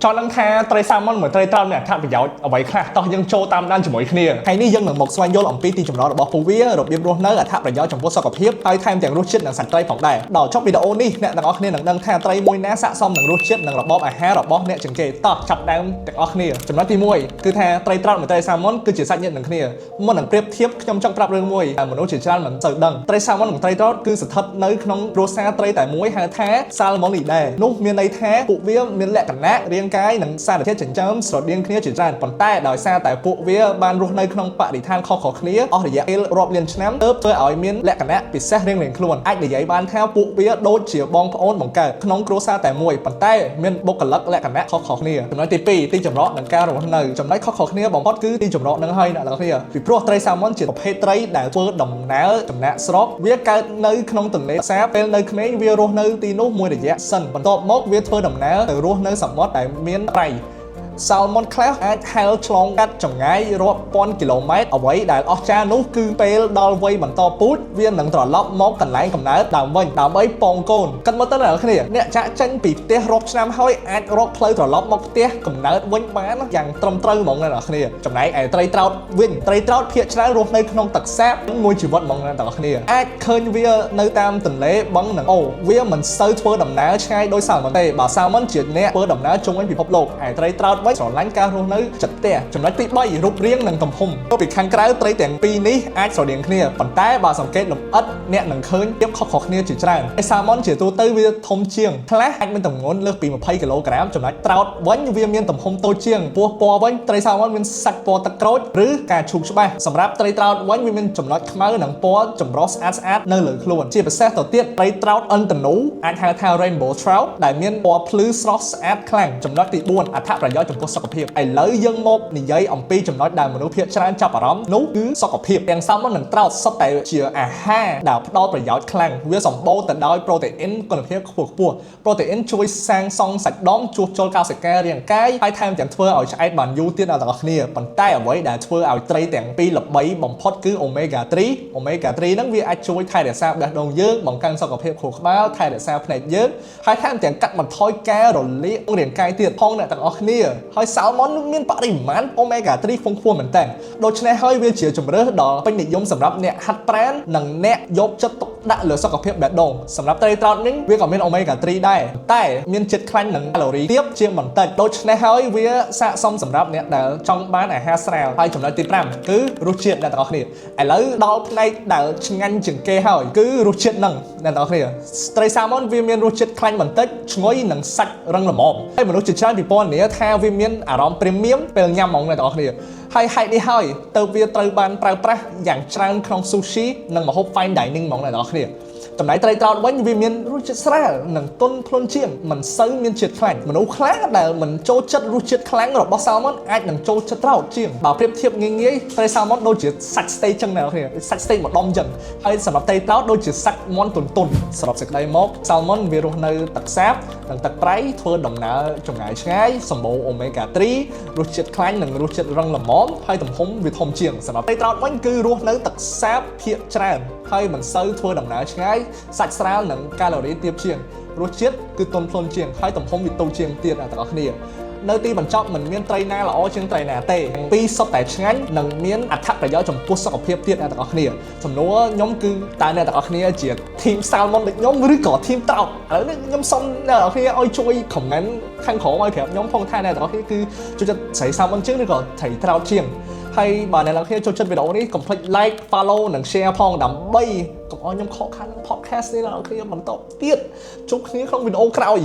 cho năng tha tây salmon เหมือน tây trao เนี่ยថាប្រយោជន៍អ្វីខ្លះតោះយើងចូលតាមដានជាមួយគ្នាហើយនេះយើងនឹងមកស្វែងយល់អំពីទីចំណត់របស់ពួកវារបៀបរស់នៅអត្ថប្រយោជន៍ចំពោះសុខភាពហើយថែមទាំងរសជាតិនិងសាច់ត្រីផងដែរដល់ចប់វីដេអូនេះអ្នកទាំងអស់គ្នានឹងដឹងថាត្រីមួយណាស័ក្តិសមនឹងរសជាតិនិងរបបអាហាររបស់អ្នកជាងគេតោះចាប់ដើមទាំងអស់គ្នាចំណុចទី1គឺថាត្រីត្រោតនិងត្រីសាម៉ុនគឺជាសាច់ញាតិនឹងគ្នាមុននឹងប្រៀបធៀបខ្ញុំចង់ប្រាប់រឿងមួយដែលមនុស្សជាច្រើនមិនសូវដឹងត្រីសាម៉ុននិងត្រីត្រោតគឺស្ថិតនៅក្នុងគ្រួសារត្រីតែមួយហៅថា Salmonidae នោះមានន័យថាពួកវាមានលក្ខណៈរាងកាយនិងសារធាតុចិញ្ចឹមស្រដៀងគ្នាជាច្រើនប៉ុន្តែដោយសារតែពួកវាបានរស់នៅក្នុងបរិស្ថានខុសៗគ្នាអស់រយៈពេលរាប់លានឆ្នាំទើបធ្វើឲ្យមានលក្ខណៈពិសេសរៀងៗខ្លួនអាចនិយាយបានថាពួកវាដូចជាបងប្អូនបង្កើតក្នុងគ្រួសារតែមួយប៉ុន្តែមានបុគ្គលិកលក្ខណៈខុសៗគ្នាចំណុចទី2ទីចម្រោះនិងការរស់នៅចំណុចខុសៗគ្នាបំផុតគឺទីចម្រោះនឹងហើយអ្នកនរគ្នាពីព្រោះត្រីសាម៉ុនជាប្រភេទត្រីដែលធ្វើដំណើរចំណាក់ស្រុកវាកើតនៅក្នុងទន្លេសាបពេលនៅក្មេងវារស់នៅទីនោះមួយរយៈសិនបន្ទាប់មកវាធ្វើដំណើរទៅរស់នៅសមុទ្រដែលមានត្រីSalmon ខ្លះអាចហែលឆ្លងកាត់ចម្ងាយរាប់ពាន់គីឡូម៉ែត្រអ្វីដែលអស្ចារ្យនោះគឺពេលដល់វ័យបន្តពូជវានឹងត្រឡប់មកកន្លែងកំណើតដើមវិញដើម្បីពងកូនគិតមើលទៅអ្នកគ្នាអ្នកចាក់ចេញពីផ្ទះរាប់ឆ្នាំហើយអាចរកផ្លូវត្រឡប់មកផ្ទះកំណើតវិញបានយ៉ាងត្រឹមត្រូវហ្មងអ្នកគ្នាចំណែកឯត្រីត្រោតវិញត្រីត្រោតភាគច្រើនរស់នៅក្នុងទឹកសាបមួយជីវិតហ្មងអ្នកគ្នាអាចឃើញវានៅតាមទន្លេបឹងនិងអូវាមិនសូវធ្វើដំណើរឆ្ងាយដោយ Salmon ទេបើ Salmon ជាអ្នកធ្វើដំណើរជុំវិញពិភពលោកឯត្រីត្រោតស្រឡាញ់ការរស់នៅជិតផ្ទះចំណុចទី3រូបរាងនិងទំហំពីខាងក្រៅត្រីទាំងពីរនេះអាចស្រដៀងគ្នាប៉ុន្តែបើសង្កេតលម្អិតអ្នកនឹងឃើញភាពខុសៗគ្នាជាច្រើនហើយសាម៉ុនជាទូទៅវាធំជាងខ្លះអាចមានទម្ងន់លើសពី20គីឡូក្រាមចំណុចត្រោតវិញវាមានទំហំតូចជាងពោះពណ៌វិញត្រីសាម៉ុនមានសាច់ពណ៌ទឹកក្រូចឬការឈូកច្បាស់សម្រាប់ត្រីត្រោតវិញវាមានចំណុចខ្មៅនិងពណ៌ចម្រុះស្អាតនៅលើខ្លួនជាពិសេសទៅទៀតត្រីត្រោតអិនតនូអាចហៅថា Rainbow Trout ដែលមានពណ៌ភ្លឺស្រស់ស្អាតខ្លាំងចំណុចទី4អត្ថប្រយោជន៍ចំពោះសុខភាពឥឡូវយើងមកនិយាយអំពីចំណុចដែលមនុស្សភាគច្រើនចាប់អារម្មណ៍នោះគឺសុខភាពទាំងសាម៉ុននិងត្រោតសុទ្ធតែជាអាហារដែលផ្ដល់ប្រយោជន៍ខ្លាំងវាសម្បូរទៅដោយប្រូតេអ៊ីនគុណភាពខ្ពស់ប្រូតេអ៊ីនជួយសាងសង់សាច់ដុំជួសជុលកោសិការាងកាយហើយថែមទាំងធ្វើឲ្យឆ្អែតបានយូរទៀតដល់អ្នកគ្នាប៉ុន្តែអ្វីដែលធ្វើឲ្យត្រីទាំងពីរល្បីបំផុតគឺ Omega 3 Omega 3ហ្នឹងវាអាចជួយថែរក្សាបេះដូងយើងបង្កើនសុខភាពខួរក្បាលថែរក្សាភ្នែកយើងហើយថែមទាំងកាត់បន្ថយការរលាករាងកាយទៀតផងអ្នកទាំងអស់គ្នាហើយ Salmon មានបរិមាណ Omega 3ខ្ពង់មែនតើដូច្នេះហើយវាជាជម្រើសដ៏ពេញនិយមសម្រាប់អ្នកហាត់ប្រាណនិងអ្នកយកចិត្តទុកដាក់លើសុខភាពបេះដូងសម្រាប់ត្រីត្រោតនេះវាក៏មាន Omega 3ដែរតែមានជាតិខ្លាញ់និងកាឡូរីទាបជាងបន្តិចដូច្នេះហើយវាស័ក្តិសមសម្រាប់អ្នកដែលចង់បានអាហារស្រាលហើយចំណុចទី5គឺរសជាតិអ្នកទាំងអស់គ្នាឥឡូវដល់ផ្នែកដែលឆ្ងាញ់ជាងគេហើយគឺរសជាតិនឹងអ្នកទាំងអស់គ្នាត្រីសាម៉ុនវាមានរសជាតិខ្លាញ់បន្តិចឈ្ងុយនិងសាច់រឹងល្មមហើយមនុស្សជាច្រើនពិពណ៌នាថាវាមានអារម្មណ៍ព្រីមៀមពេលញ៉ាំហ្មងអ្នកទាំងអស់គ្នាហើយហេតុនេះហើយទើបវាត្រូវបានប្រើប្រាស់យ៉ាងច្រើនក្នុង sushi និងម្ហូប fine dining ហ្មងអ្នកទាំងអស់គ្នាចំណែកត្រីត្រោតវិញវាមានរសជាតិស្រាលនិងទន់ភ្លន់ជាងមិនសូវមានជាតិខ្លាញ់មនុស្សខ្លះដែលមិនចូលចិត្តរសជាតិខ្លាំងរបស់ Salmon អាចនឹងចូលចិត្តត្រោតជាងបើប្រៀបធៀបងាយៗត្រី Salmon ដូចជាសាច់ស្តេកចឹងអ្នកគ្នាសាច់ស្តេកម្ដុំចឹងហើយសម្រាប់ត្រីត្រោតដូចជាសាច់មាន់ទន់សរុបសេចក្តីមក Salmon វារស់នៅទឹកសាបនិងទឹកប្រៃធ្វើដំណើរចម្ងាយឆ្ងាយសម្បូរ Omega 3រសជាតិខ្លាញ់និងរសជាតិរឹងល្មមហើយទំហំវាធំជាងសម្រាប់ត្រីត្រោតវិញគឺរស់នៅទឹកសាបភាគច្រើនហើយមិនសូវធ្វើដំណើរឆ្ងាយសាច់ស្រាលនិងកាឡូរីទាបជាងរសជាតិគឺទន់ភ្លន់ជាងហើយទំហំវាតូចជាងទៀតអ្នកទាំងអស់គ្នានៅទីបញ្ចប់មិនមានត្រីណាល្អជាងត្រីណាទេពីរសុទ្ធតែឆ្ងាញ់និងមានអត្ថប្រយោជន៍ចំពោះសុខភាពទៀតអ្នកទាំងអស់គ្នាសំណួរខ្ញុំគឺតើអ្នកទាំងអស់គ្នាជា team Salmon ដូចខ្ញុំឬក៏ team ត្រោតឥឡូវនេះខ្ញុំសុំអ្នកទាំងអស់គ្នាឲ្យជួយ comment ខាងក្រោមឲ្យប្រាប់ខ្ញុំផងថាអ្នកទាំងអស់គ្នាគឺចូលចិត្តត្រី Salmon ជាងឬក៏ត្រីត្រោតជាងហើយបើអ្នកទាំងអស់គ្នាចូលចិត្តវីដេអូនេះកុំភ្លេច like follow និង share ផងដើម្បីកុំឲ្យខ្ញុំខកខាន podcast នេះអ្នកទាំងអស់គ្នាបន្តទៀតជួបគ្នាក្នុងវីដេអូក្រោយ